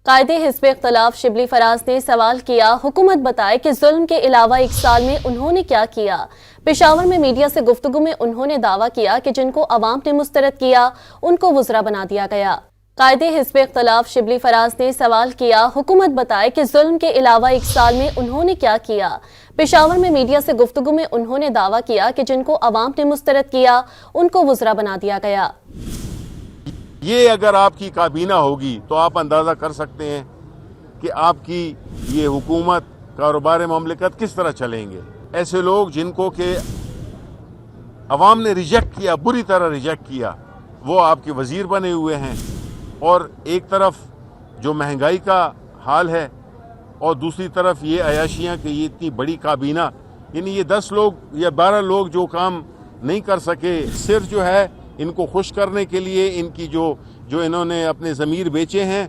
कायदे हिज़्ब इख्तिलाफ शिबली फराज ने सवाल किया, हुकूमत बताए कि जुल्म के अलावा 1 साल में उन्होंने क्या किया। पेशावर में मीडिया से गुफ्तगू में उन्होंने दावा किया कि जिनको अवाम ने मुस्तरद किया उनको वज़रा बना दिया गया। कायदे हिज़्ब इख्तिलाफ शिबली फराज ने सवाल किया, हुकूमत बताए कि जुल्म के अलावा 1 साल में उन्होंने क्या किया। पेशावर में मीडिया से गुफ्तगू में उन्होंने दावा किया कि जिनको अवाम ने मुस्तरद किया उनको वज़रा बना दिया गया। ये अगर आपकी काबीना होगी तो आप अंदाज़ा कर सकते हैं कि आपकी ये हुकूमत कारोबार ममलिकत किस तरह चलेंगे। ऐसे लोग जिनको के अवाम ने रिजेक्ट किया, बुरी तरह रिजेक्ट किया, वो आपके वजीर बने हुए हैं। और एक तरफ जो महंगाई का हाल है और दूसरी तरफ ये अयाशियाँ कि ये इतनी बड़ी काबीना, यानी ये 10 लोग या 12 लोग जो काम नहीं कर सके, सिर्फ जो है इनको खुश करने के लिए इनकी जो इन्होंने अपने ज़मीर बेचे हैं